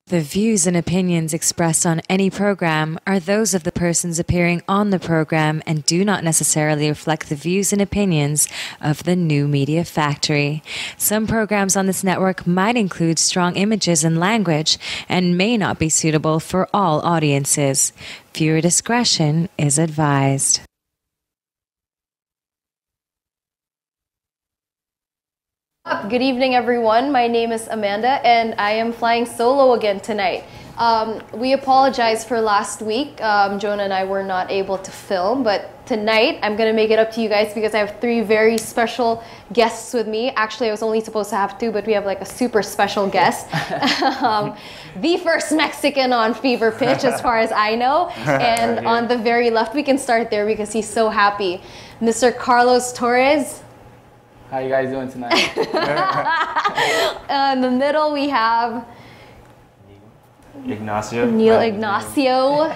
The views and opinions expressed on any program are those of the persons appearing on the program and do not necessarily reflect the views and opinions of the New Media Factory. Some programs on this network might include strong images and language and may not be suitable for all audiences. Viewer discretion is advised. Good evening, everyone. My name is Amanda, and I am flying solo again tonight. We apologize for last week. Jonah and I were not able to film, but tonight I'm going to make it up to you guys because I have three very special guests with me. Actually, I was only supposed to have two, but we have like a super special guest. The first Mexican on Fever Pitch, as far as I know. And on the very left, we can start there because he's so happy. Mr. Carlos Torres. How you guys doing tonight? In the middle, we have Neil Ignacio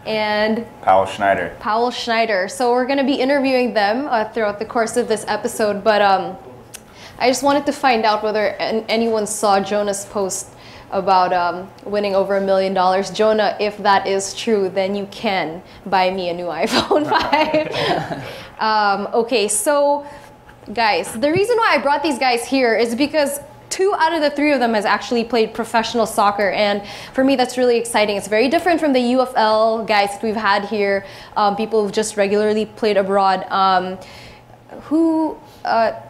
and Powell Schneider. Powell Schneider. So we're going to be interviewing them throughout the course of this episode, but I just wanted to find out whether anyone saw Jonah's post about winning over $1 million. Jonah, if that is true, then you can buy me a new iPhone 5. Okay, so guys, the reason why I brought these guys here is because 2 out of the 3 of them has actually played professional soccer, and for me that's really exciting. It's very different from the UFL guys that we've had here, people who've just regularly played abroad.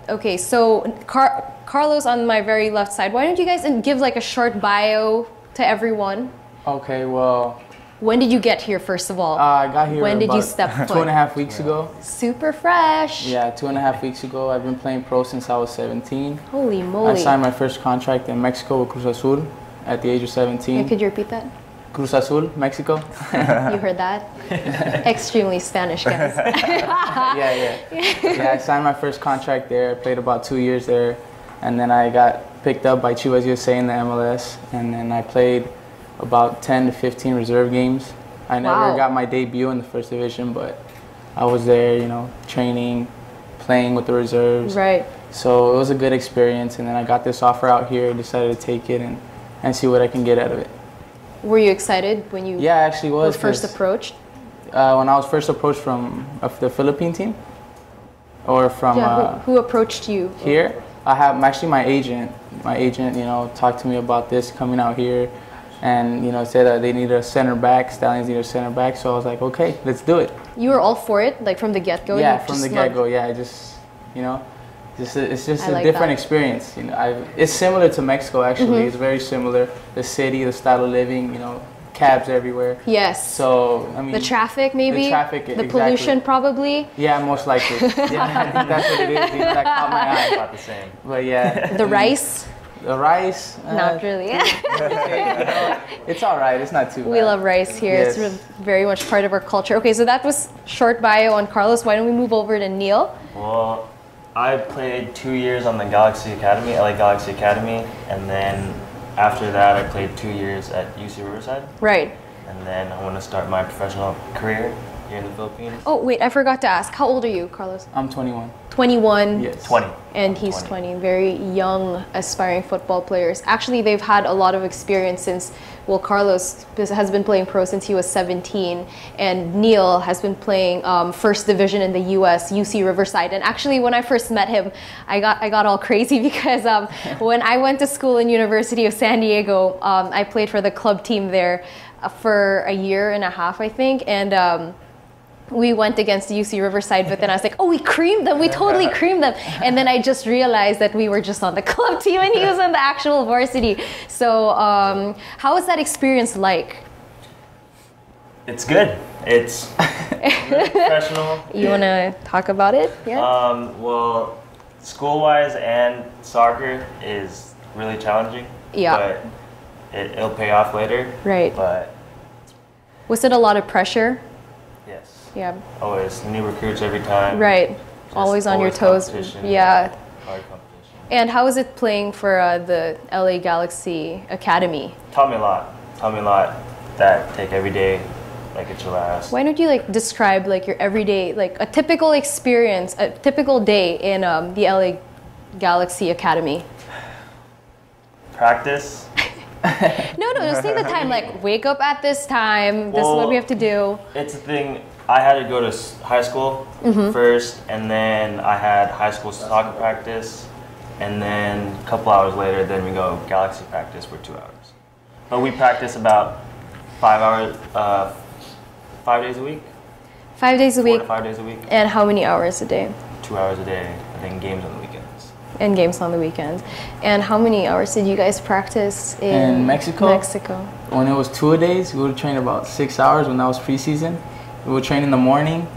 Okay, so Carlos on my very left side, why don't you guys give like a short bio to everyone? Okay, well, when did you get here, first of all? I got here when did you step foot? 2.5 weeks ago. Super fresh. Yeah, 2.5 weeks ago. I've been playing pro since I was 17. Holy moly. I signed my first contract in Mexico with Cruz Azul at the age of 17. Yeah, could you repeat that? Cruz Azul, Mexico. You heard that? Extremely Spanish, guys. Yeah, I signed my first contract there. I played about 2 years there. And then I got picked up by Chivas USA in the MLS. And then I played about 10 to 15 reserve games. I never got my debut in the first division, but I was there, you know, training, playing with the reserves. Right. So it was a good experience, and then I got this offer out here, decided to take it and see what I can get out of it. Were you excited when you were first approached? When I was first approached from the Philippine team, or from who approached you? Here, I have actually my agent. My agent, you know, talked to me about this coming out here. And, you know, said that they need a center back, Stallions need a center back, so I was like, okay, let's do it. You were all for it, like from the get-go? Yeah, from the get-go, yeah, you know, it's just a different experience. You know, it's similar to Mexico, actually. It's very similar. The city, the style of living, you know, cabs everywhere. Yes. So, I mean, the traffic, maybe? The traffic, the pollution, probably? Yeah, most likely. Yeah, I think that's what it is. That caught my eye. About the same. But yeah. The rice? The rice? Not really. It's all right. It's not too bad. We love rice here. Yes. It's very much part of our culture. Okay, so that was short bio on Carlos. Why don't we move over to Neil? Well, I played 2 years on the Galaxy Academy, LA Galaxy Academy, and then after that I played 2 years at UC Riverside. Right. And then I want to start my professional career here in the Philippines. Oh, wait, I forgot to ask. How old are you, Carlos? I'm 21. 21. Yes. 20. And he's 20. Very young, aspiring football players. Actually, they've had a lot of experience since, well, Carlos has been playing pro since he was 17, and Neil has been playing first division in the US, UC Riverside. And actually, when I first met him, I got all crazy because when I went to school in University of San Diego, I played for the club team there for a year and a half, I think, and we went against UC Riverside, but then I was like, oh, we creamed them. We totally creamed them. And then I just realized that we were just on the club team and he was on the actual varsity. So how was that experience like? It's good. It's really professional. You want to talk about it? Yeah. Well, school-wise and soccer is really challenging. Yeah. But it'll pay off later. Right. But was it a lot of pressure? Yes. Yeah. Always new recruits every time. Right. Always on your toes. Yeah. Hard competition. And how is it playing for the LA Galaxy Academy? Taught me a lot. Taught me a lot. That take every day like it's your last. Why don't you like describe like your everyday, like a typical experience, a typical day in the LA Galaxy Academy? Practice. No, just take the time. Like, wake up at this time. This is what we have to do. It's a thing. I had to go to high school first, and then I had high school soccer practice, and then a couple hours later, then we go Galaxy practice for 2 hours. But we practice about 5 hours, 5 days a week. 5 days a 4 week. to 5 days a week. And how many hours a day? 2 hours a day, and then games on the weekends. And games on the weekends. And how many hours did you guys practice in Mexico? Mexico. When it was 2 days, we would train about 6 hours when that was preseason. We would train in the morning,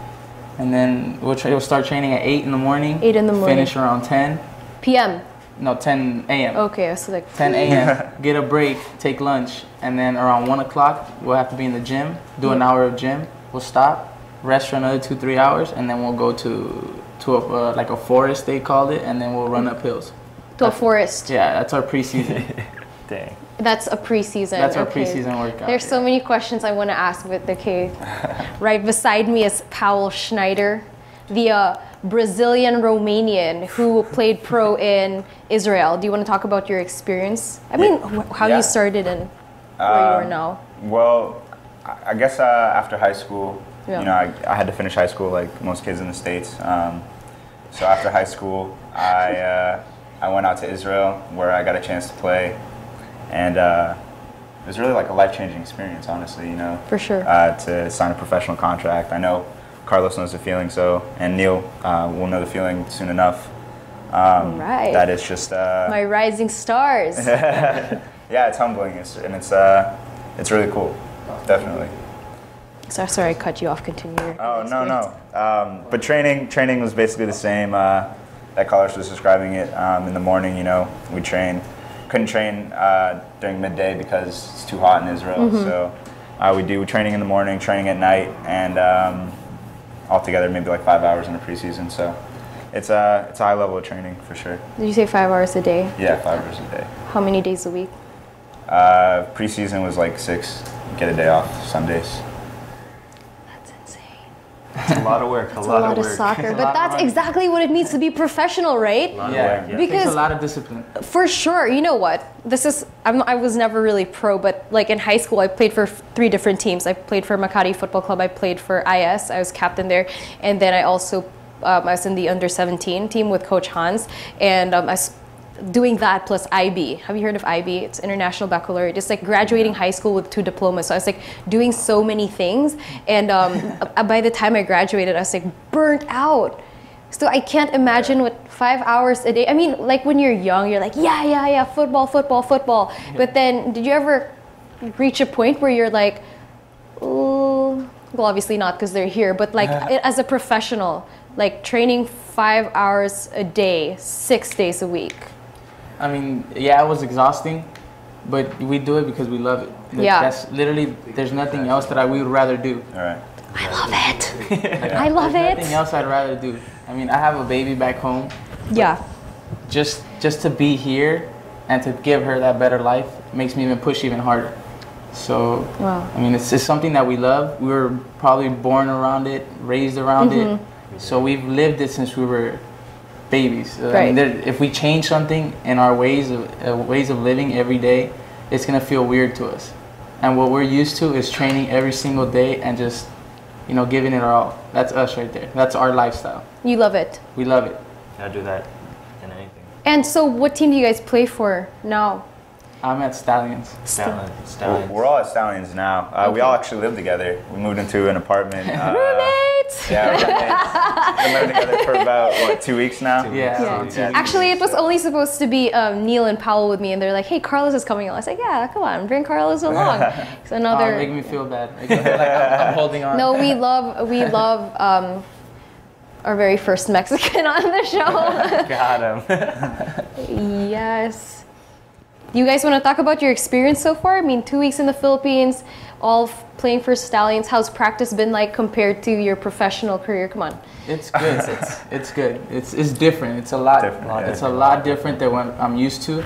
and then we'll start training at 8 in the morning. 8 in the morning. Finish around 10. PM? No, 10 a.m. Okay, so like 10 a.m. Get a break, take lunch, and then around 1 o'clock, we'll have to be in the gym, do an hour of gym. We'll stop, rest for another 2-3 hours, and then we'll go to like a forest, they called it, and then we'll run up hills. To a forest? Yeah, that's our preseason. Dang. That's a preseason. That's our preseason workout. There's so many questions I want to ask, but okay. Right beside me is Powell Schneider, the Brazilian Romanian who played pro in Israel. Do you want to talk about your experience? I mean, how you started and where you are now. Well, I guess after high school, you know, I had to finish high school like most kids in the States. So after high school, I went out to Israel where I got a chance to play. And it was really like a life-changing experience, honestly, you know. For sure. To sign a professional contract. I know Carlos knows the feeling, so, and Neil will know the feeling soon enough. Right. That is just... my rising stars. Yeah, it's humbling, and it's really cool, definitely. Sorry, I cut you off. Continue. Oh, no. But training was basically the same that Carlos was describing it. In the morning, you know, we train. Couldn't train during midday because it's too hot in Israel. So we do training in the morning, training at night, and altogether maybe like 5 hours in the preseason. So it's a high level of training for sure. Did you say 5 hours a day? Yeah, 5 hours a day. How many days a week? Preseason was like 6. Get a day off Sundays. That's insane. It's a lot of work. It's a lot of soccer, but that's exactly what it means to be professional, right? Yeah, it because takes a lot of discipline. For sure. You know what? I was never really pro, but like in high school, I played for 3 different teams. I played for Makati Football Club. I played for IS. I was captain there, and then I also I was in the under-17 team with Coach Hans, and I was doing that plus IB. Have you heard of IB? It's International Baccalaureate. It's like graduating high school with 2 diplomas. So I was like doing so many things. And by the time I graduated, I was like burnt out. So I can't imagine what 5 hours a day. I mean, like when you're young, you're like, yeah, football. Yeah. But then did you ever reach a point where you're like, oh, well, obviously not because they're here, but like as a professional, like training 5 hours a day, 6 days a week. I mean, yeah, it was exhausting, but we do it because we love it. That's literally, there's nothing else that we would rather do. All right. I love it. I love it. Nothing else I'd rather do. I mean, I have a baby back home. Yeah. Just to be here and to give her that better life makes me even push even harder. So, wow. I mean, it's something that we love. We were probably born around it, raised around it. So we've lived it since we were babies. Right. I mean, if we change something in our ways of living every day, it's gonna feel weird to us. And what we're used to is training every single day and just, you know, giving it our all. That's us right there. That's our lifestyle. You love it. We love it. Gotta do that in anything. And so, what team do you guys play for now? I'm at Stallions. Stallions. We're all at Stallions now. We all actually live together. We moved into an apartment. Roommates! Yeah, roommates. We've been living together for about, 2 weeks now? Yeah. Actually, it was only supposed to be Neil and Powell with me, and they're like, hey, Carlos is coming along. I was like, yeah, come on, bring Carlos along. So now they're... Make me feel bad. Make me feel like I'm holding on. No, we love our very first Mexican on the show. Got him. Yes. Do you guys want to talk about your experience so far? I mean, 2 weeks in the Philippines, all playing for Stallions. How's practice been like compared to your professional career? Come on. It's good. It's good. It's different. It's a lot. It's a lot different than what I'm used to,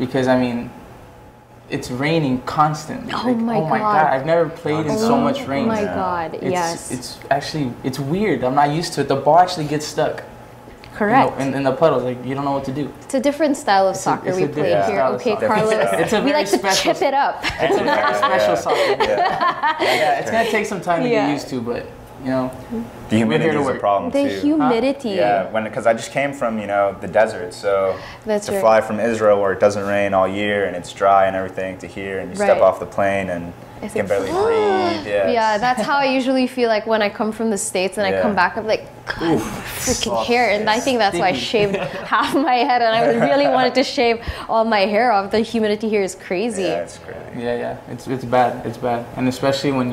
because I mean, it's raining constantly. Oh my God! I've never played in so much rain. Oh my God! Yes. It's weird. I'm not used to it. The ball actually gets stuck. Correct. In the puddles, like you don't know what to do. It's a different style of soccer it's we a play different here. style of Okay, soccer. Carlos. It's a We very like to special- chip it up. It's a very special soccer. Yeah, it's gonna take some time to Yeah. get used to, but you know, The humidity here to is a work. problem The too. humidity. Yeah, because I just came from the desert, so That's to right. fly from Israel where it doesn't rain all year and it's dry and everything to here and you Right. step off the plane and you It's can like, barely breathe. Yeah, Yeah, that's how I usually feel like when I come from the States and I Yeah. come back, I'm like, God, freaking hair. And I think that's why I Sticky. shaved half my head and I really wanted to shave all my hair off. The humidity here is crazy. yeah, it's crazy. yeah, it's bad. It's bad, and especially when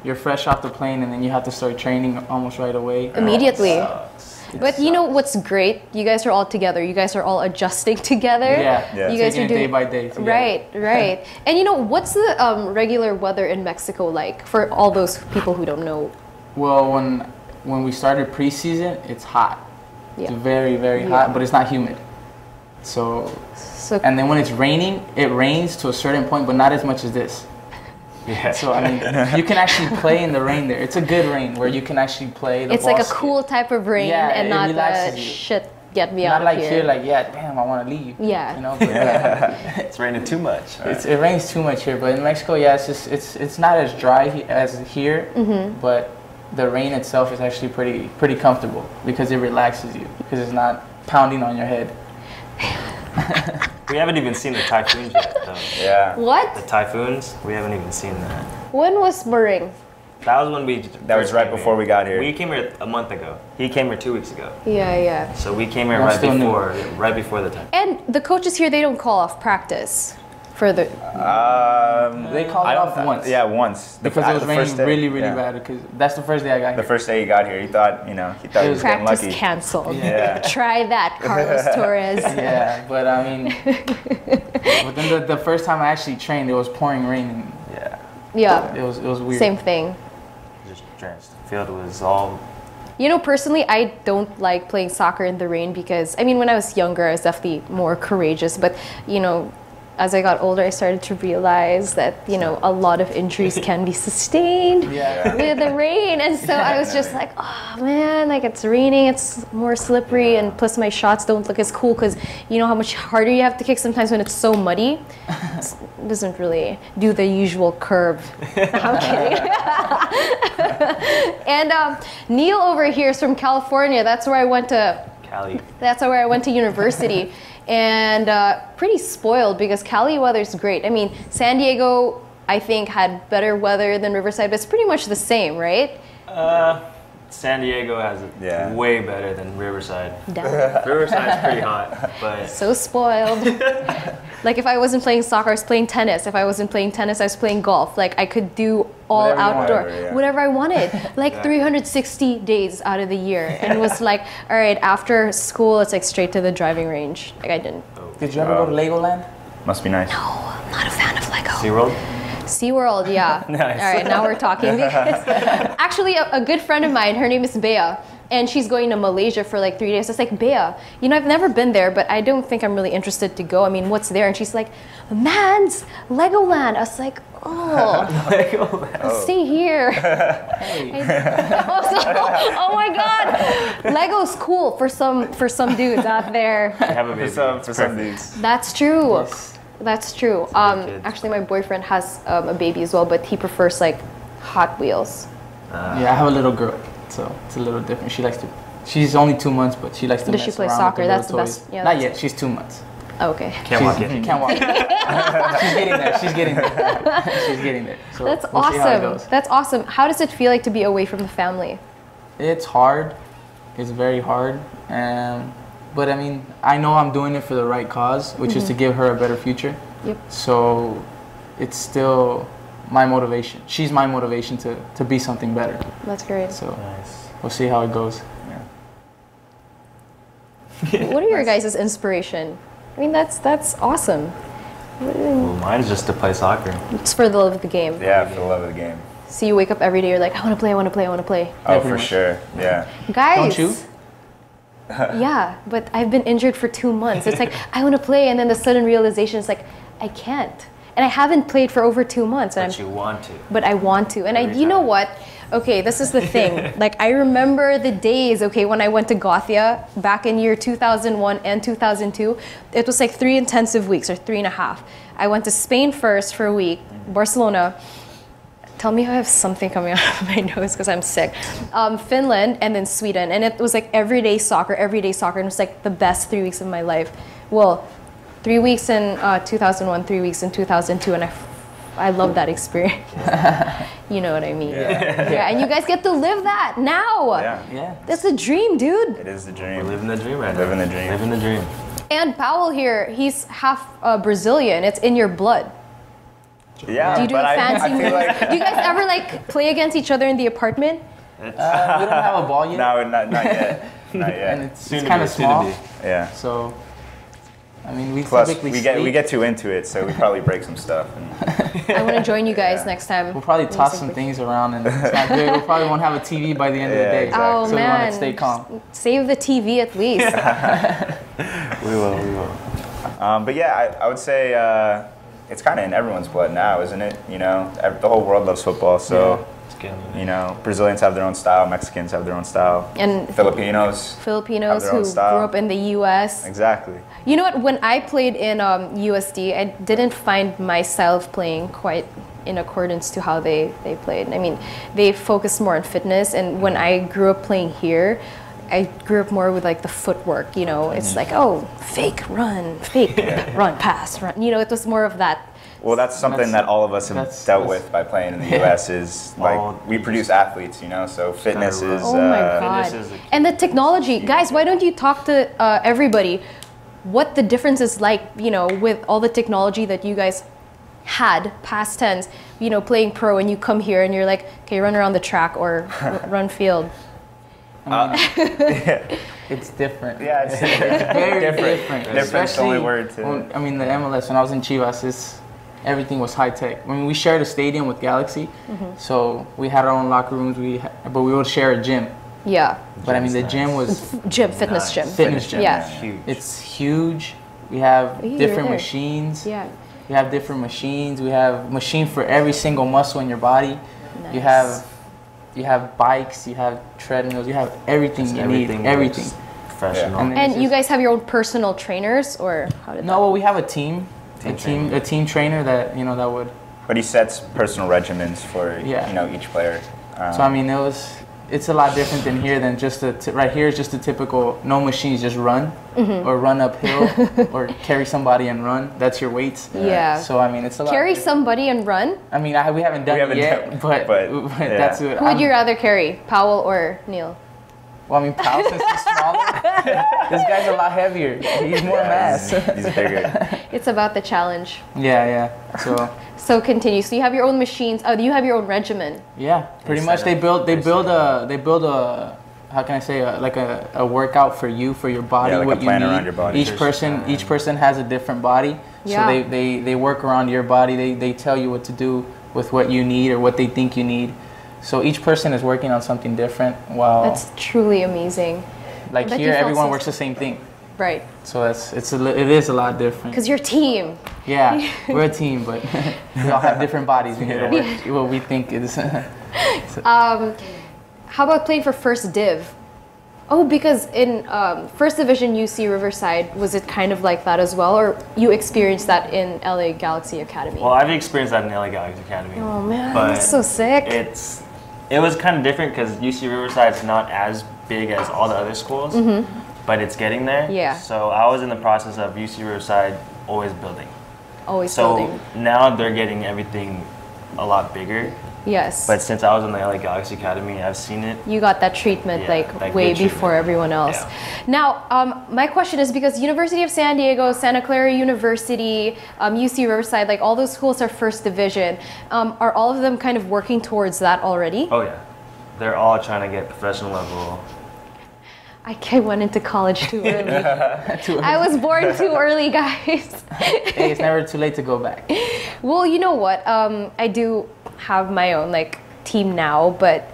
you're fresh off the plane and then you have to start training almost right away. Immediately. Sucks. But you know what's great? You guys are all together. You guys are all adjusting together. Yeah, You guys taking are it doing day by day. together. Right. And what's the regular weather in Mexico like for all those people who don't know? Well, when we started preseason, it's hot. Yeah. It's very, very hot, but it's not humid. So, So and then when it's raining, it rains to a certain point, but not as much as this. Yeah. So I mean, you can actually play in the rain there. It's a good rain where you can actually play. it's like a ball cool type of rain Yeah, and it not relaxes the you. shit get me Not out like of here, like damn, I want to leave. Yeah. You know, but, It's raining too much. it rains too much here. But in Mexico, yeah, it's not as dry as here, Mm-hmm. but the rain itself is actually pretty comfortable because it relaxes you because it's not pounding on your head. We haven't even seen the typhoons yet, though. Yeah. What? The typhoons, we haven't even seen that. When was spring? That was when we. That was first right came before here. we got here. We came here a month ago. He came here 2 weeks ago. Yeah. So we came here I'm right still new. before the typhoon. And the coaches here, they don't call off practice for the. They called I it don't off once. Yeah, once. Because at it was the raining first day, really yeah. bad. Because that's the first day I got The here. first day he got here, he thought he It was was getting Practice lucky. canceled. Yeah. Try that, Carlos Torres. Yeah, but I mean, but then the first time I actually trained, it was pouring rain, and Yeah. Yeah, it was weird. same thing. Just drenched. The field was all. Personally, I don't like playing soccer in the rain because, when I was younger, I was definitely more courageous. But, as I got older, I started to realize that, a lot of injuries can be sustained Yeah. with the rain. And so I was just like, oh man, like it's raining, it's more slippery. And plus my shots don't look as cool because you know how much harder you have to kick sometimes when it's so muddy. It doesn't really do the usual curve. I'm kidding. And Neil over here is from California. That's where I went to. Cali. That's where I went to university. And pretty spoiled because Cali weather's great. San Diego, I think, had better weather than Riverside, but it's pretty much the same, right? San Diego has it Yeah. way better than Riverside. Damn. Riverside's pretty hot, but So spoiled. Like if I wasn't playing soccer, I was playing tennis. If I wasn't playing tennis, I was playing golf. Like I could do all Whatever you want. outdoor, whatever I wanted. Like 360 days out of the year. And it was like, all right, after school, it's like straight to the driving range. Like I didn't. Did you ever go to Legoland? Must be nice. Oh, I'm not a fan of Lego. SeaWorld? SeaWorld, yeah. Nice. All right, now we're talking. Because actually, a good friend of mine, her name is Bea, and she's going to Malaysia for like 3 days. It's like, Bea, I've never been there, but I don't think I'm really interested to go. What's there? And she's like, Man's Legoland. I was like, oh, I'll stay here. Oh my God, Lego's cool for some dudes out there. I have a baby. For some dudes. That's true. Yes. That's true. kids. Actually, my boyfriend has a baby as well, but he prefers like Hot Wheels. Yeah, I have a little girl, so it's a little different. She's only 2 months, but she likes to Does mess she play around soccer? with That's the the little best. toys. Yeah, Not that's- yet. She's 2 months. Okay. Can't walk it. Can't walk. She's getting there. She's getting there. She's getting there. So That's we'll see how it awesome. goes. That's awesome. How does it feel like to be away from the family? It's hard. It's very hard. But I know I'm doing it for the right cause, which is to give her a better future. Yep. So it's still my motivation. She's my motivation to be something better. That's great. So Nice. we'll see how it goes. What are your guys' inspiration? That's awesome. Well, mine's just to play soccer. It's for the love of the game. Yeah, for the love of the game. So you wake up every day, you're like, I want to play, I want to play, I want to play. Oh, pretty for much. sure. Yeah. Guys. Don't you? Yeah, but I've been injured for 2 months. It's like, I want to play, and then the sudden realization is like, I can't. And I haven't played for over 2 months. And But you want to. But I want to. And Every you know time. what? Okay, this is the thing. Like, I remember the days, okay, when I went to Gothia back in year 2001 and 2002. It was like 3 intensive weeks, or 3.5. I went to Spain first for a week, Barcelona. Tell me I have something coming out of my nose because I'm sick. Finland, and then Sweden. And it was like everyday soccer. And it was like the best 3 weeks of my life. Well, 3 weeks in 2001, 3 weeks in 2002, and I love that experience. You know what I mean? Yeah. And you guys get to live that now. Yeah. That's the dream, dude. It is the dream. We're living the dream right now. Living the dream. Living the dream. And Powell here, he's half Brazilian. It's in your blood. Yeah, Do you do but a fancy I feel like do you guys ever like play against each other in the apartment? We don't have a ball yet. no, not yet. Not yet. And it's kind of small. Yeah. So, I mean, we Plus, typically we get too into it, so we probably break some stuff. I want to join you guys next time. We'll probably toss some things around, and it's not good. We probably won't have a TV by the end of the day. Exactly. Oh so man, we want to stay calm. Save the TV at least. We will. But yeah, I would say it's kind of in everyone's blood now, isn't it? You know, the whole world loves football, so you know, Brazilians have their own style, Mexicans have their own style, And Filipinos who their own grew style. up in the U.S. Exactly. You know what? When I played in USD, I didn't find my style of playing quite in accordance to how they played. I mean, they focused more on fitness, and when I grew up playing here, I grew up more with like the footwork. You know, it's like, oh, fake run, run, pass, run. You know, it was more of that. Well, that's something that all of us have dealt with by playing in the U.S. is like we produce athletes, you know, so fitness is. Oh my God! And the technology, guys. Why don't you talk to everybody? What the difference is like, you know, with all the technology that you guys had, past tense, you know, playing pro, and you come here and you're like, okay, run around the track or run field. It's different. Yeah, it's very different. Different, the only word to when, I mean, the MLS, when I was in Chivas, everything was high tech. I mean, we shared a stadium with Galaxy, so we had our own locker rooms, but we would share a gym. Yeah. But I mean, the gym was... Fitness gym. Fitness gym. Yeah. Huge. It's huge. We have different there. machines. Yeah. We have different machines. We have machine for every single muscle in your body. Nice. You have bikes. You have treadmills. You have everything you need. Everything. Professional. And you guys have your own personal trainers, or how did No, well, we have a team. A team trainer that that would. But he sets personal regimens for you know each player. So I mean, it's a lot different than here than just right here is just a typical no machines, just run or run uphill or carry somebody and run. That's your weights. Yeah. So I mean, it's a lot. Carry somebody and run? I mean, we haven't done it yet, but that's it. Who would you rather carry, Powell or Neil? Well, I mean, Powell, since he's smaller, this guy's a lot heavier. He's more mass. He's bigger. It's about the challenge. Yeah. So continue. So you have your own machines. Oh, you have your own regimen. Yeah, pretty much. They build a how can I say like a workout for you, for your body. Yeah, like what a plan you need. around your body. Each person has a different body. Yeah. So they work around your body. They tell you what to do with what you need or what they think you need. So each person is working on something different. While That's truly amazing. Like here, everyone works the same thing. Right. So it is a lot different. Because you're a team. Yeah, we're a team, but we all have different bodies. We need to work what we think is. How about playing for First Div? Oh, because in First Division UC Riverside, was it kind of like that as well, or you experienced that in LA Galaxy Academy? Well, I've experienced that in LA Galaxy Academy. Oh man, but that's so sick. It was kind of different because UC Riverside's not as big as all the other schools, but it's getting there. Yeah. So I was in the process of UC Riverside always building. Always building. So now they're getting everything a lot bigger. Yes. But since I was in the LA Galaxy Academy, I've seen it. You got that treatment like way before everyone else. Yeah. Now, my question is, because University of San Diego, Santa Clara University, UC Riverside, like all those schools are First Division. Are all of them kind of working towards that already? Oh yeah. They're all trying to get professional level. I went into college too early. I was born too early, guys. Hey, it's never too late to go back. Well, you know what? I do have my own like team now, but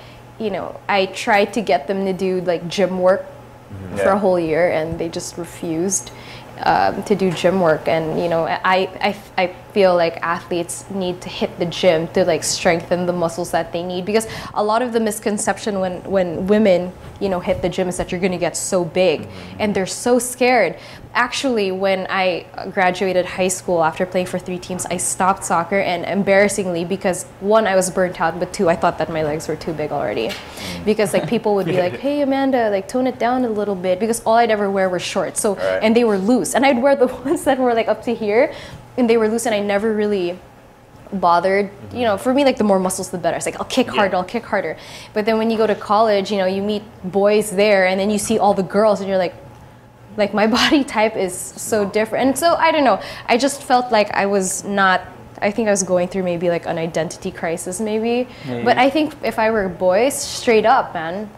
I tried to get them to do like gym work for a whole year, and they just refused to do gym work. And I feel like athletes need to hit the gym to like strengthen the muscles that they need, because a lot of the misconception when women, you know, hit the gym is that you're going to get so big, and they're so scared. Actually, when I graduated high school after playing for 3 teams, I stopped soccer, and embarrassingly, because one, I was burnt out, but two, I thought that my legs were too big already, because like people would be like, hey Amanda, like tone it down a little bit, because all I'd ever wear was shorts, so and they were loose, and I'd wear the ones that were like up to here, and they were loose, and I never really bothered. You know, for me, like the more muscles the better. It's like I'll kick harder, I'll kick harder. But then when you go to college, you know, you meet boys there, and then you see all the girls, and you're like my body type is so different. And so I don't know, I just felt like I was not, I think I was going through maybe like an identity crisis maybe. But I think if I were boys, straight up, man.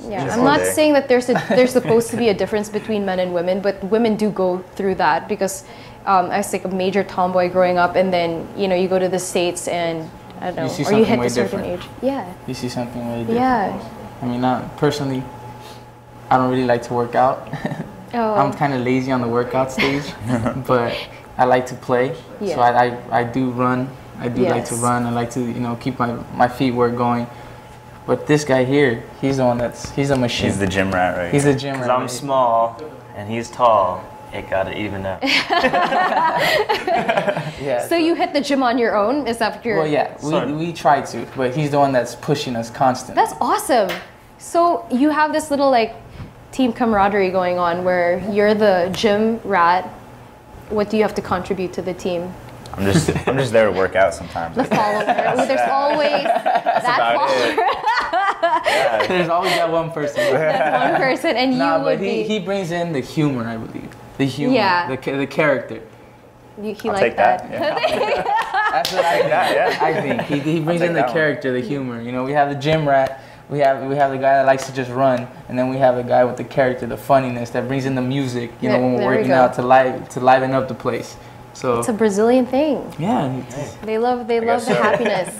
Yeah, I'm not saying that there's supposed to be a difference between men and women, but women do go through that, because I was like a major tomboy growing up, and then, you know, you go to the States and I don't know, or you hit a certain age. Yeah. You see something way different. Yeah. I mean, personally, I don't really like to work out. I'm kind of lazy on the workout stage, but I like to play. Yeah. So I do run. I do like to run. I like to, you know, keep my feet work going. But this guy here, he's the one he's a machine. He's the gym rat, right? He's a gym rat. Because I'm small and he's tall, it gotta even out. Yeah. So you hit the gym on your own? Is that what you're... Well, yeah, we try to, but he's the one that's pushing us constantly. That's awesome. So you have this little like team camaraderie going on where you're the gym rat. What do you have to contribute to the team? I'm just there to work out sometimes. The follower. There's always that follower. There's always that one person. That one person, and you would be... he brings in the humor, I believe. The humor, the character. He I'll like take that. That's what I think. He brings in the character, the humor. You know, we have the gym rat. We have the guy that likes to just run, and then we have the guy with the character, the funniness that brings in the music. You know, when we're working out to liven up the place. So it's a Brazilian thing. Yeah, they love the happiness.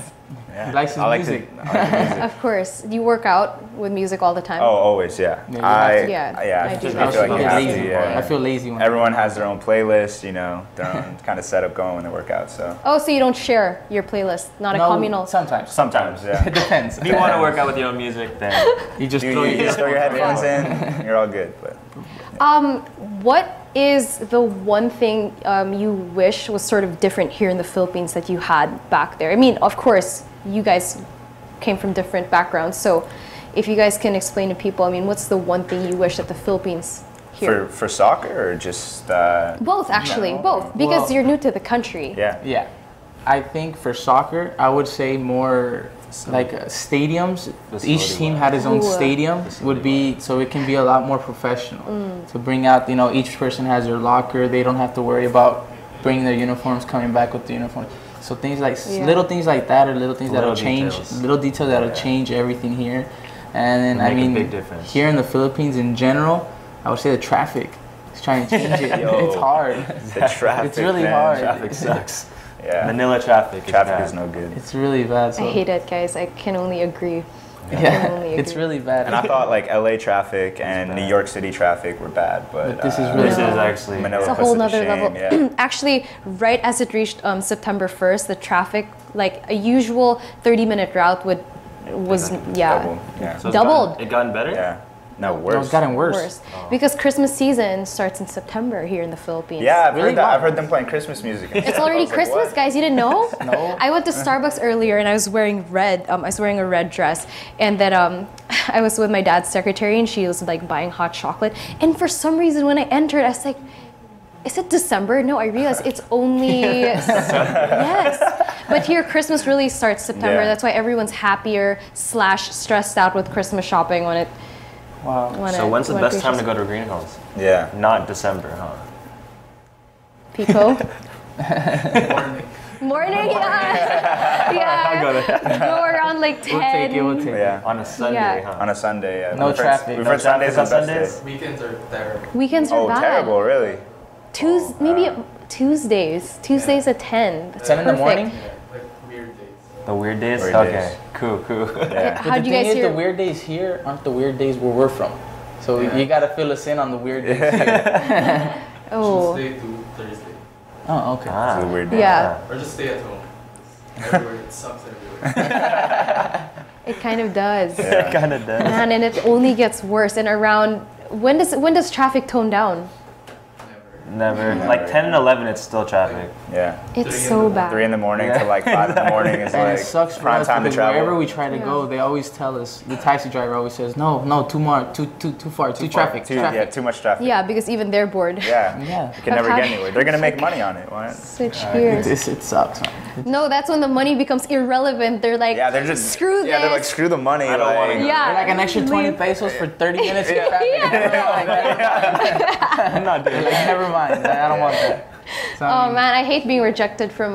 Yeah. He likes his music. I like the music. Of course. Do you work out with music all the time? Oh, always, yeah. I do. I feel like you have to. Yeah. I feel lazy when everyone has their own playlist, you know, their own kind of setup going when they work out. So. Oh, so you don't share your playlist, not a communal. Sometimes, yeah. It depends. If you want to work out with your own music, then you just throw your headphones in. You're all good. But what is the one thing you wish was sort of different here in the Philippines that you had back there? I mean, of course, you guys came from different backgrounds, so if you guys can explain to people, I mean, what's the one thing you wish that the Philippines here? For soccer or just... both, actually, both, because you're new to the country. Yeah. I think for soccer, I would say more like stadiums. Each team had its own stadium, would be, so it can be a lot more professional. To bring out, you know, each person has their locker. They don't have to worry about bringing their uniforms, coming back with the uniform. So things like little things like that, or little things that'll change, little details that'll change everything here. And then I mean, here in the Philippines in general, I would say the traffic. It's trying to change it. It's hard. The traffic. It's really hard. Traffic sucks. Yeah. Manila traffic is no good. It's really bad. So. I hate it, guys. I can only agree. It's really bad. And I thought like LA traffic and New York City traffic were bad, but this is really actually Manila it's a whole nother shame, level. Yeah. Actually, right as it reached September 1st, the traffic, like a usual 30-minute route was So doubled. It gotten better? Yeah. No, worse. No, it's gotten worse. Because Christmas season starts in September here in the Philippines. Yeah, I've heard them playing Christmas music. It's already Christmas, guys. You didn't know? No. I went to Starbucks earlier and I was wearing red. I was wearing a red dress, and then I was with my dad's secretary and she was like buying hot chocolate. And for some reason, when I entered, I was like, "Is it December?" No, I realized it's only yes. But here, Christmas really starts September. That's why everyone's happier / stressed out with Christmas shopping when it. Wow. When's the best time to go to greenhouse? Yeah. Not December, huh? Pico? Morning, yeah. I'll go there. Go around like 10. We'll take it. Yeah. On a Sunday, huh? On a Sunday, yeah. No traffic. We've heard Sundays are the best day. Weekends are terrible. Weekends are bad. Terrible, really? Maybe Tuesdays. Tuesdays at 10. That's 10 in the morning? Yeah, like weird days. The weird days? Weird Okay, days. cool. Yeah. How'd you guys hear? The weird days here aren't the weird days where we're from. So you gotta fill us in on the weird days here. Oh. Tuesday to Thursday. Oh, okay. It's a weird day. Yeah. Or just stay at home. Everywhere, it sucks everywhere. It kind of does. Yeah. Kind of does. Man, and it only gets worse. And around, when does traffic tone down? Never. Like 10 and 11, it's still traffic. Yeah. It's so bad. 3 in the morning to like 5 in the morning is And like it sucks for prime us time to because travel. wherever we try to go, they always tell us. The taxi driver always says, "No, too far, too traffic, too Yeah, traffic." too much traffic. Yeah, because even they're bored. Yeah. Yeah. You can never get anywhere. They're gonna make money on it. Why? Switch gears. It sucks, man. No, that's when the money becomes irrelevant. They're like, Yeah, they're just screw this. Yeah, they're like screw the money. I don't wanna like, go. Yeah. Like an extra 20 leave. pesos for 30 minutes in traffic. I'm not doing Like, that. never mind. I don't want that. So, I Oh mean, man, I hate being rejected from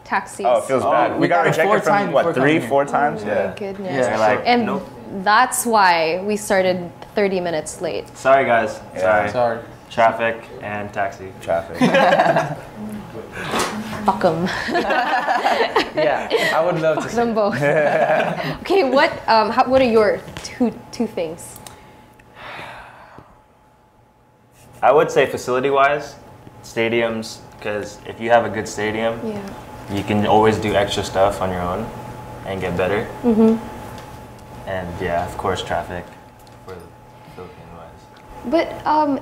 taxis. Oh, it feels bad. we We got got it 4 rejected from times what, before 3, coming 4 times? Oh my Yeah. goodness. Yeah. They're like, And nope. that's why we started 30 minutes late. Sorry, guys. Yeah. Sorry. sorry. Traffic and taxi. Traffic. Fuck them. Yeah, I would love to. Fuck them both. Okay, what are your two things? I would say facility-wise, stadiums, because if you have a good stadium, Yeah. you can always do extra stuff on your own and get better. Mm-hmm. And yeah, of course, traffic for the Philippine-wise. But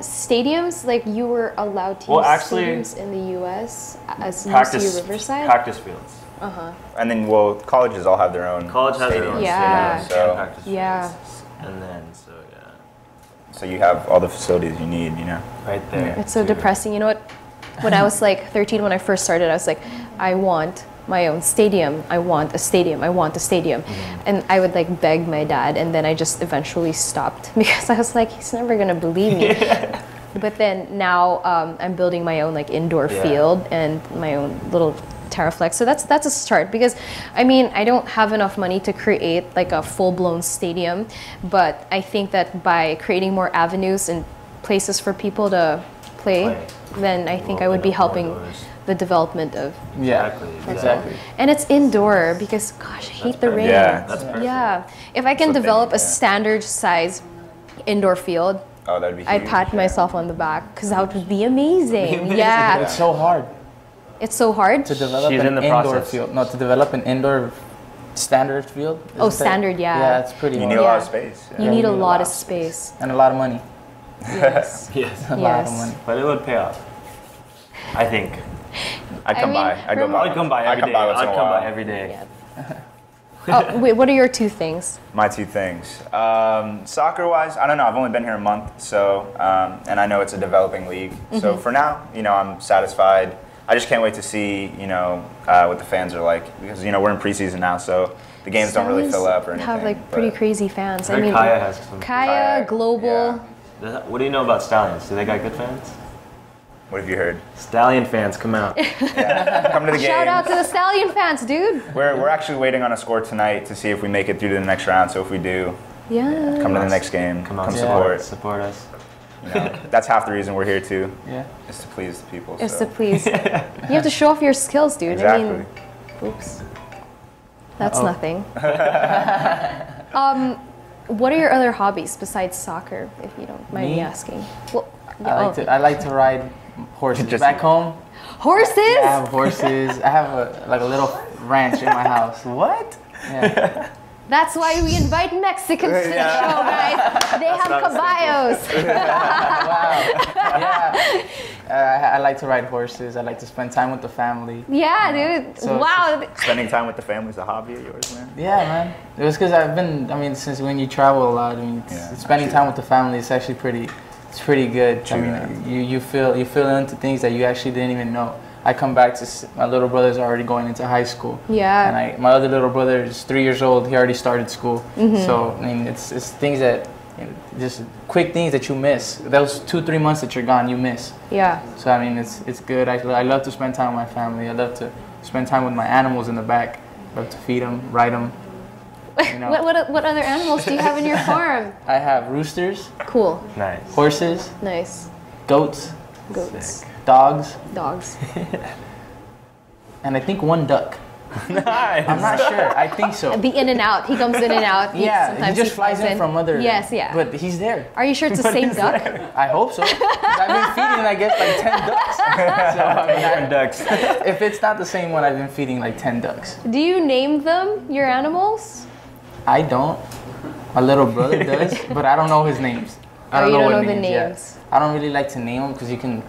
stadiums, like you were allowed to Well, use actually, stadiums in the U.S. as Practice, UC Riverside. practice fields. And then, well, colleges all have their own. College has their own stadiums, Yeah. stadiums So, and practice Yeah. fields. And then, so yeah, so you have all the facilities you need, you know. right there. It's so depressing. You know what? When I was like 13, when I first started, I was like, I want my own stadium. I want a stadium. I want a stadium. And I would like beg my dad, and then I just eventually stopped because I was like, he's never gonna believe me. But then now I'm building my own like indoor Yeah. field and my own little Terraflex. So that's a start because I mean I don't have enough money to create like a full-blown stadium, but I think that by creating more avenues and places for people to play. Then I think I would be helping the development of. Yeah, Exactly. exactly. And it's indoor because, gosh, I hate the rain. Yeah. That's perfect. Yeah. If I can That's the develop thing, a yeah. standard size indoor field, Oh, that'd be huge. I'd pat yeah. myself on the back because that would be amazing. Yeah. It's so hard It's so hard. to develop She's an in the indoor process. field. No, to develop an indoor standard field. Oh, isn't it? standard, yeah. Yeah, it's pretty You hard. need a lot Yeah. of space. Yeah. You need a you lot of space. And a lot of money. Yes. Yes. A lot of Yes. money. But it would pay off. I think. I'd come I by. mean, I'd go from- by. I'd come by I'd every come day. by once in I'd a come while. by every day. Yeah. Oh, wait, what are your two things? My two things. Soccer-wise, I don't know. I've only been here a month, so and I know it's a developing league. So for now, you know, I'm satisfied. I just can't wait to see, you know, what the fans are like because you know we're in preseason now, so the games don't really fill up or anything. Have like pretty but- crazy fans. I I heard mean, Kaya has some. Kaya, Global. yeah. What do you know about Stallions? Do they got good fans? What have you heard? Stallion fans, come out. Yeah. Come to the game. Shout out to the Stallion fans, dude. We're actually waiting on a score tonight to see if we make it through to the next round. So if we do, Yeah. come to the next game. Come on, support. support us. You know, that's half the reason we're here too, Yeah. is to please the people. Is so. to please. You have to show off your skills, dude. Exactly. I mean, oops. That's Uh-oh. nothing. What are your other hobbies besides soccer, if you don't mind me Me? asking? Well, yeah, I like to ride horses. Just- Back home, horses? I have horses. I have a little ranch in my house. What? Yeah. That's why we invite Mexicans to the show, guys. They have what I was caballos. Yeah. I like to ride horses. I like to spend time with the family. Yeah, dude. So it's Wow. Spending time with the family is a hobby of yours, man. Yeah, man. It was because since when you travel a lot, Yeah, spending true. time with the family is actually it's pretty good. True, You feel into things that you actually didn't even know. I come back to my little brother's already going into high school. Yeah. And my other little brother is 3 years old. He already started school. Mm-hmm. So I mean, it's things that just quick things that you miss. Those 2-3 months that you're gone, you miss. Yeah. So I mean, it's good. I love to spend time with my family. I love to spend time with my animals in the back. Love to feed them, ride them. You know. What other animals do you have in your farm? I have roosters, Cool. Nice. horses, Nice. goats, Goats. dogs, Dogs. and I think one duck. I'm not sure. I think so. The in and out. He comes in and out. Sometimes he just flies in from other. Yes, yeah. But he's there. Are you sure it's the same duck? I hope so. 'Cause I've been feeding, I guess, like 10 ducks. So, I mean, Different ducks. if it's not the same one, I've been feeding like 10 ducks. Do you name them, your animals? I don't. My little brother does, but I don't know his names. I don't you know don't what know the yet. names. I don't really like to name them because you can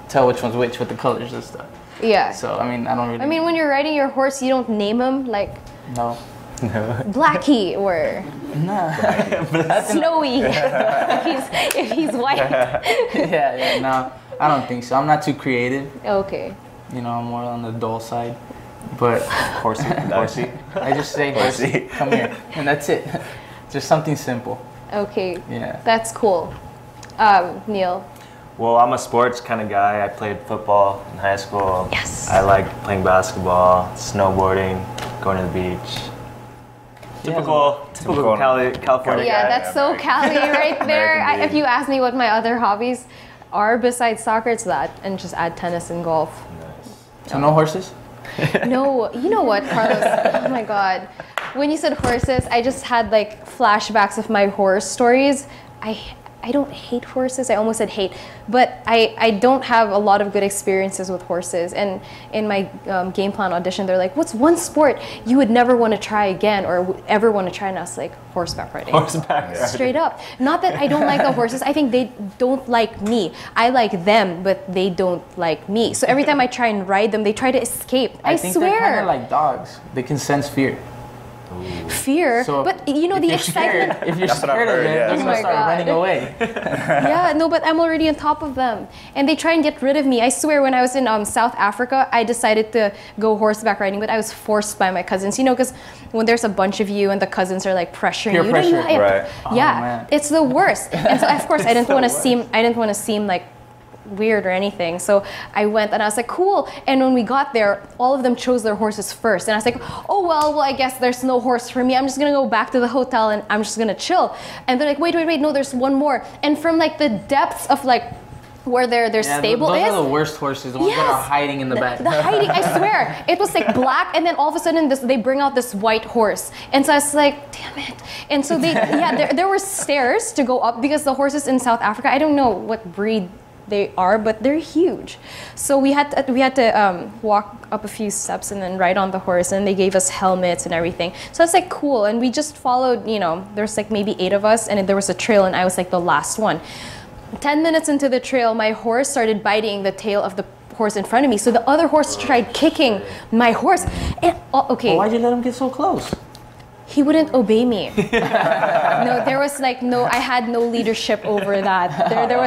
tell which one's which with the colors and stuff. Yeah. So, I mean, I don't really. I mean, when you're riding your horse, you don't name him like No. Blackie or Snowy if he's white. yeah, no. I don't think so. I'm not too creative. Okay. You know, I'm more on the dull side. But Horsey. I just say, horsey, come here. And that's it. Just something simple. Okay. Yeah. That's cool. Neil. Well, I'm a sports kind of guy. I played football in high school. Yes. I like playing basketball, snowboarding, going to the beach. Typical California Yeah, guy. that's so Cali right there. American If you ask me what my other hobbies are besides soccer, it's that, and just add tennis and golf. So no horses? No, you know what, Carlos? Oh my God. When you said horses, I just had like flashbacks of my horse stories. I don't hate horses. I almost said hate, but I don't have a lot of good experiences with horses. And in my game plan audition, they're like, "What's one sport you would never want to try again, or ever want to try?" And I was like, "Horseback riding." Horseback riding. Straight up. Not that I don't like the horses. I think they don't like me. I like them, but they don't like me. So every time I try and ride them, they try to escape. I think swear. they're kind of like dogs. They can sense fear. Fear, So but you know if the you're excitement. Scared, if you're That's what I've scared of heard, it, yeah. they're Oh gonna my start God. running away. Yeah, no, but I'm already on top of them, and they try and get rid of me. I swear, when I was in South Africa, I decided to go horseback riding, but I was forced by my cousins. You know, because when there's a bunch of you and the cousins are like pressuring Peer you, pressure. Right. Yeah, Oh, man. it's the worst. And so, of course, I didn't want to seem like weird or anything. So I went and I was like, cool. And when we got there, all of them chose their horses first. And I was like, oh, well, I guess there's no horse for me. I'm just going to go back to the hotel and I'm just going to chill. And they're like, wait, no, there's one more. And from like the depths of like where their stable those is. are the worst horses, the ones that are hiding in the back. The hiding, I swear. It was like black, and then all of a sudden they bring out this white horse. And so I was like, damn it. And so there were stairs to go up because the horses in South Africa, I don't know what breed they are, but they're huge. So we had to walk up a few steps and then ride on the horse, and they gave us helmets and everything. So it's like cool, and we just followed. You know, there's like maybe 8 of us, and there was a trail, and I was like the last one. 10 minutes into the trail, my horse started biting the tail of the horse in front of me. So the other horse tried kicking my horse. And okay. Well, why'd you let him get so close? He wouldn't obey me. No, there was like I had no leadership over that. There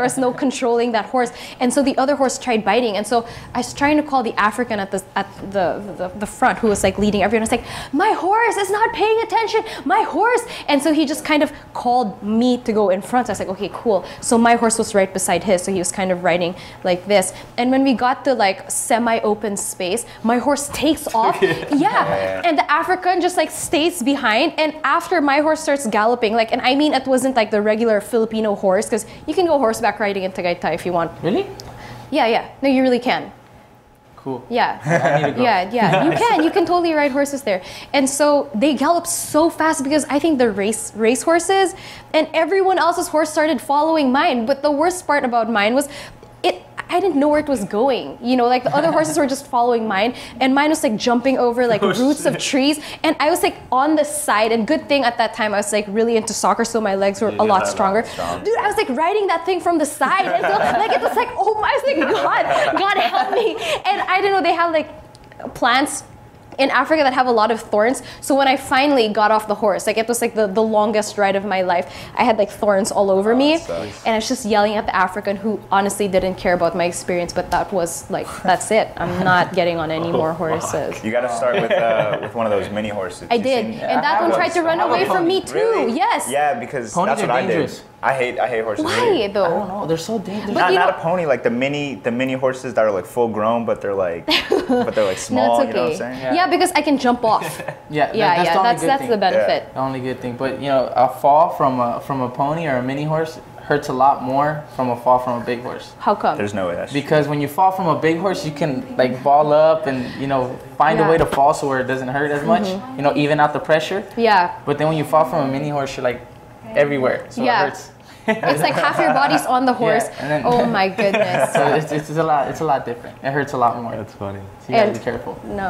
was no controlling that horse. And so the other horse tried biting. And so I was trying to call the African at the front who was like leading everyone. I was like, my horse is not paying attention. My horse. And so he just kind of called me to go in front. I was like, okay, cool. So my horse was right beside his. So he was kind of riding like this. And when we got to like semi-open space, my horse takes off. Yeah. And the African just like stays behind, and after my horse starts galloping, like, and I mean it wasn't like the regular Filipino horse, because you can go horseback riding in Tagaytay if you want. Really? Yeah. No, you really can. Cool. Yeah. I need to go. Yeah. You can totally ride horses there. And so they galloped so fast because I think the race horses and everyone else's horse started following mine. But the worst part about mine was I didn't know where it was going. You know, like the other horses were just following mine, and mine was like jumping over like roots of trees, and I was like on the side. And good thing at that time I was like really into soccer, so my legs were a lot stronger. Dude, I was like riding that thing from the side, and so like it was like, oh my, I was like, God help me. And I didn't know they have like plants in Africa that have a lot of thorns. So when I finally got off the horse, like it was like the longest ride of my life. I had like thorns all over me, and I was just yelling at the African, who honestly didn't care about my experience, but that was like, that's it. I'm not getting on any more horses. You got to start with one of those mini horses. I did, and that one tried to run away from me too. Really? Yes. Yeah, because Ponies that's what are I did. dangerous. I hate horses. Why I though? don't know. They're so dangerous. But you Not know- a pony, like the mini horses that are like full grown, but they're like small. No, it's You know what okay. I'm saying? Yeah, because I can jump off. Yeah, Yeah, that's the only good that's thing. the benefit. The only good thing. But you know, a fall from a pony or a mini horse hurts a lot more from a fall from a big horse. How come? There's no way that's Because when you fall from a big horse, you can like ball up and find a way to fall so where it doesn't hurt as much. Even out the pressure. Yeah. But then when you fall from a mini horse, you're like everywhere, so it hurts. It's like half your body's on the horse. Yeah, and then, oh my goodness. So it's a lot different. It hurts a lot more. That's funny. So you gotta be careful. No,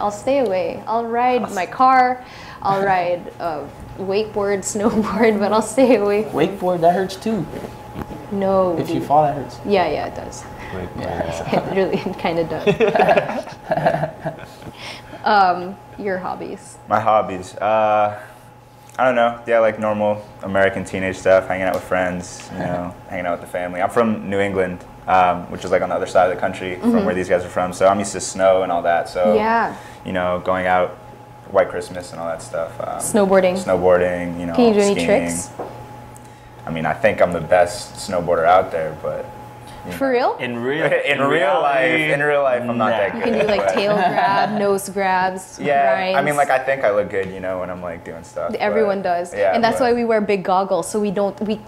I'll stay away. I'll ride my car. I'll ride wakeboard, snowboard, but I'll stay away. Wakeboard, that hurts too. No. If you fall, that hurts. Yeah, it does. It really kind of does. Your hobbies. My hobbies. I don't know. Yeah, like normal American teenage stuff, hanging out with friends, hanging out with the family. I'm from New England, which is like on the other side of the country from where these guys are from. So I'm used to snow and all that. So, going out, White Christmas and all that stuff. Snowboarding. Can you do skiing. any tricks? I mean, I think I'm the best snowboarder out there, but... For real? In real life, I'm not that good. You can do like tail grab, nose grabs, Yeah, grinds. I mean, like I think I look good, when I'm like doing stuff. Everyone does, and that's why we wear big goggles so we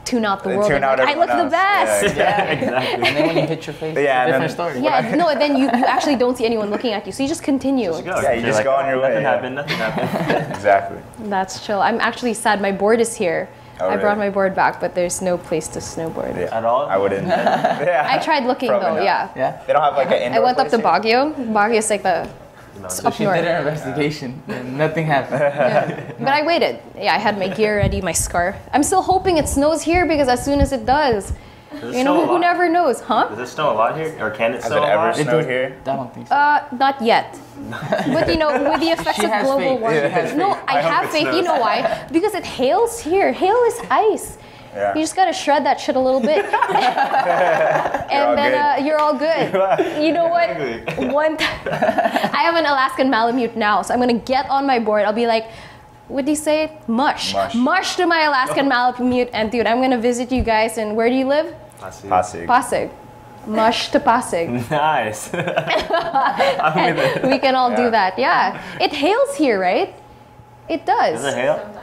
tune out the world. Tune out I look the best. Yeah, exactly. And then when you hit your face, it's a different story. Yeah, no, then you actually don't see anyone looking at you, so you just continue. You just go on your way. Nothing happened. Exactly. That's chill. I'm actually sad my board is here. Oh, I brought really? my board back, but there's no place to snowboard. Yeah. At all? I wouldn't. Yeah. I tried looking though, Probably not. yeah. They don't have like an indoor I went up to place here? Baguio. Baguio is like the So up she north. did her investigation and nothing happened. Yeah. But I waited. Yeah, I had my gear ready, my scarf. I'm still hoping it snows here because as soon as it does, who never knows, huh? Does it snow a lot here? Or can it Has snow it a ever lot? snowed here? I don't think so. Not yet. But with the effects She of has global faith. warming. Yeah. No, I hope have it faith. You snows. know why? Because it hails here. Hail is ice. Yeah. You just gotta shred that shit a little bit, and then you're all good. You know what? I have an Alaskan Malamute now, so I'm gonna get on my board. I'll be like, what do you say? Mush to my Alaskan Malamute, and dude, I'm gonna visit you guys. And where do you live? Pasig. Pasig. Mush to Pasig. Nice. And we can all do that. Yeah, it hails here, right? It does. Does it hail?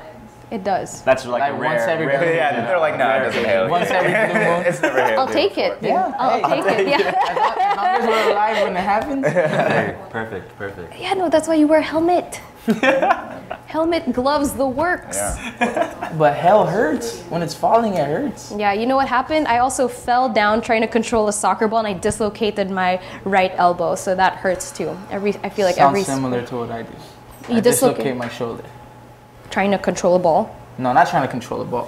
It does. That's like, Like a once rare. every rare blue moon. Yeah, they're like, no, it doesn't hail. Once every blue moon. It's never hailed. I'll take it. Dude. Yeah, I'll take it. Yeah. As long as we're alive when it happens. Hey, perfect. Yeah, no, that's why you wear a helmet. Helmet, gloves, the works. Yeah. But hell hurts. When it's falling, it hurts. Yeah, you know what happened? I also fell down trying to control a soccer ball and I dislocated my right elbow, so that hurts too. I feel like Sounds similar to what I do. You I dislocate dislocate my shoulder. trying to control a ball No, not trying to control the ball.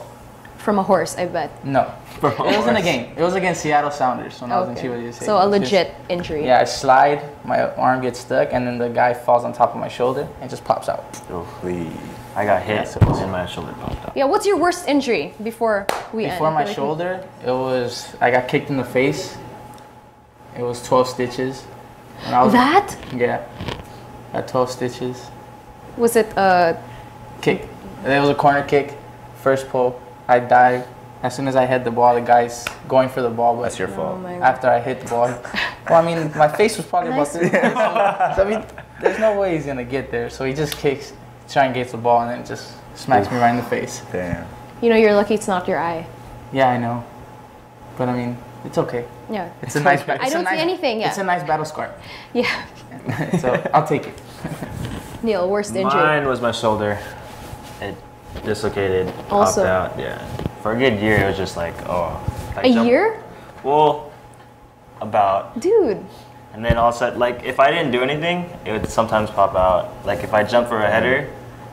from a horse, I bet. No. It wasn't a game. It was against Seattle Sounders when I was in Chivas USA. So a It's legit injury. Yeah, I slide, my arm gets stuck, and then the guy falls on top of my shoulder and just pops out. Oh, please. I got hit and my shoulder popped out. Yeah, what's your worst injury before we end? Before I my feel like shoulder, I got kicked in the face. It was 12 stitches. When I was, That? Yeah. Got 12 stitches. Was it Kick. It was a corner kick, first pull. I dive. As soon as I hit the ball, the guy's going for the ball, but That's your fault. my God. after I hit the ball, well, I mean, my face was probably Nice. about this. So, I mean, there's no way he's gonna get there. So he just kicks, try and gets the ball, and then just smacks me right in the face. Damn. You know, you're lucky it's not your eye. Yeah, I know. But I mean, it's okay. Yeah. It's a nice. I don't see anything. Yeah. It's a nice battle scar. Yeah. So I'll take it. Neil, worst injury. Mine was my shoulder. It dislocated, Also. popped out. Yeah. For a good year, it was just like, like A year? Well, about. Dude. And then all of a sudden, like, if I didn't do anything, it would sometimes pop out. Like, if I jumped for a header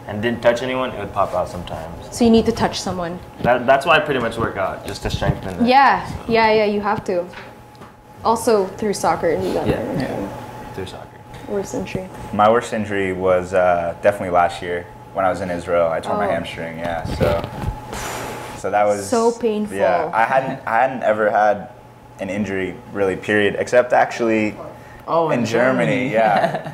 and didn't touch anyone, it would pop out sometimes. So you need to touch someone. That's why I pretty much work out, just to strengthen that. Yeah, you have to. Also through soccer, you got Through soccer. worst injury. My worst injury was definitely last year when I was in Israel. I tore my Oh. hamstring. Yeah, so that was So painful. Yeah, I hadn't ever had an injury really, period, except actually in Germany. Yeah.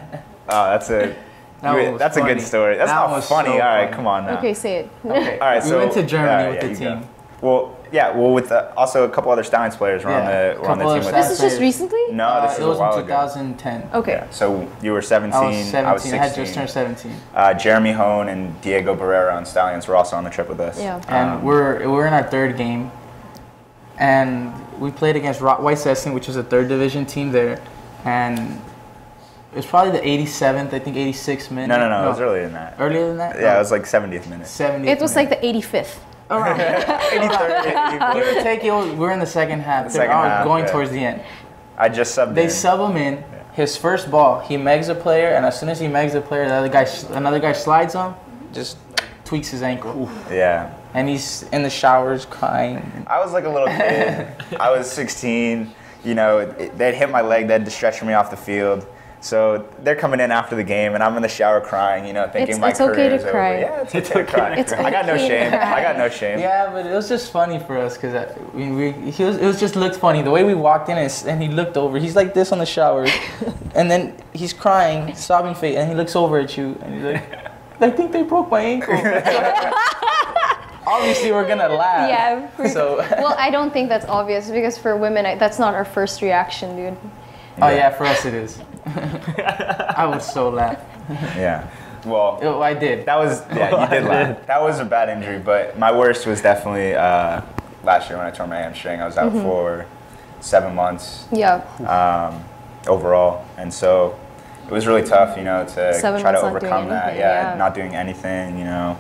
Oh, that's a funny. good story. That's That not was funny. so All right, funny. come on now. Okay, say it. Okay. All right, we so went to Germany with you the team. go. Well, with also a couple other Stallions players were on the team couple with of us. This is just recently? No, this it is was a while in ago. 2010. Okay. Yeah, so you were 17, I was 17. I was 16. I had just turned 17. Jeremy Hone and Diego Barrera on Stallions were also on the trip with us. Yeah. And we're in our third game, and we played against White Session, which was a 3rd division team there, and it was probably the 87th, I think 86th minute. No, it was earlier than that. Earlier than that? Yeah, it was like 70th minute. 70th. It was like the 85th. Around. 83rd. Give or take, we're in the second half. Going towards the end. I just subbed They in. sub him in. His first ball, he megs a player, and as soon as he megs a player, another guy slides him, just tweaks his ankle. Yeah. And he's in the showers crying. I was like a little kid. I was 16. You know, they'd hit my leg, they'd stretch me off the field. So they're coming in after the game, and I'm in the shower crying, you know, thinking my career is over. Yeah, it's okay to cry. I got no shame. I got no shame. Yeah, but it was just funny for us because it was just looked funny. The way we walked in and he looked over. He's like this on the shower, and then he's crying, sobbing face, and he looks over at you, and he's like, I think they broke my ankle. Obviously, we're gonna laugh. Yeah. So. Well, I don't think that's obvious because for women, that's not our first reaction, dude. Oh yeah, for us it is. I would so laugh. Yeah. Well, I did. That was you did laugh. That was a bad injury, but my worst was definitely last year when I tore my hamstring. I was out for 7 months. Yeah. Overall, and so it was really tough, you know, to try to overcome that. Yeah, not doing anything, you know,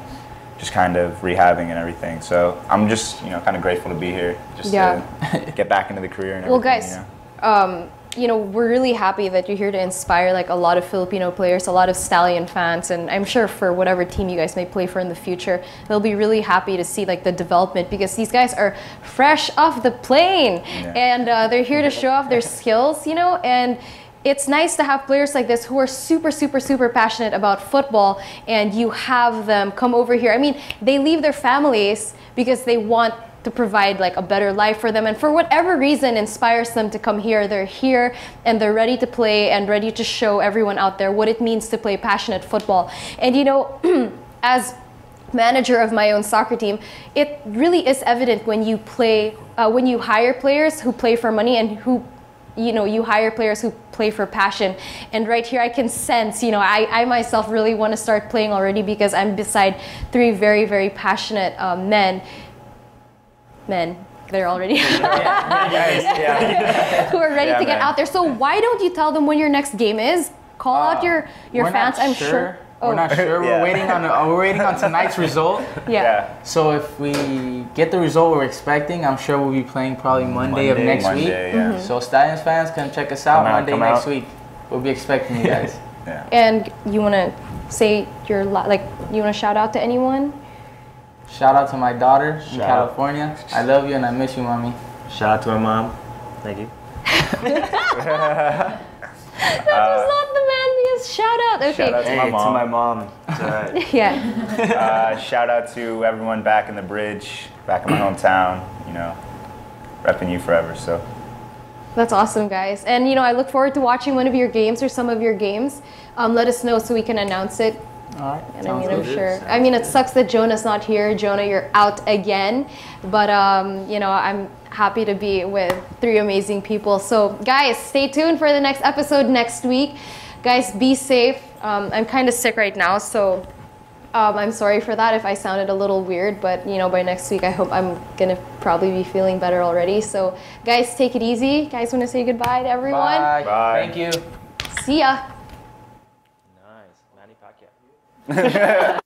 just kind of rehabbing and everything. So I'm just, you know, kind of grateful to be here, just to get back into the career and everything. Well, guys, you know, we're really happy that you're here to inspire like a lot of Filipino players, a lot of Stallion fans, and I'm sure for whatever team you guys may play for in the future, they'll be really happy to see like the development because these guys are fresh off the plane and they're here to show off their skills, you know, and it's nice to have players like this who are super, super, super passionate about football and you have them come over here. I mean, they leave their families because they want to provide like a better life for them, and for whatever reason inspires them to come here. They're here and they're ready to play and ready to show everyone out there what it means to play passionate football. And you know, as manager of my own soccer team, it really is evident when you hire players who play for money and who, you know, you hire players who play for passion. And right here I can sense, you know, I myself really want to start playing already because I'm beside 3 very, very passionate men. They're already who are ready to get out there. So why don't you tell them when your next game is? Call out your fans. I'm sure. We're not sure. We're waiting on tonight's result. Yeah. So if we get the result we're expecting, I'm sure we'll be playing probably Monday of next week. Yeah. So Stallions fans, come check us out Monday next week. We'll be expecting you guys. Yeah. And you want to say you want to shout out to anyone? Shout out to my daughter in California. I love you and I miss you, mommy. Shout out to my mom. Thank you. That was not the manliest shout out. Okay. Shout out to my mom. To my mom. It's all right. Yeah. Shout out to everyone back in the bridge, back in my hometown, you know, repping you forever. So That's awesome, guys. And you know, I look forward to watching one of your games or some of your games. Let us know so we can announce it. All right. And I mean, I'm sure. I mean, it sucks that Jonah's not here. Jonah, you're out again. But you know, I'm happy to be with 3 amazing people. So, guys, stay tuned for the next episode next week. Guys, be safe. I'm kind of sick right now, so I'm sorry for that if I sounded a little weird. But you know, by next week, I hope I'm gonna probably be feeling better already. So, guys, take it easy. Guys, want to say goodbye to everyone? Bye. Bye. Thank you. See ya. Nice. Manny Pacquiao.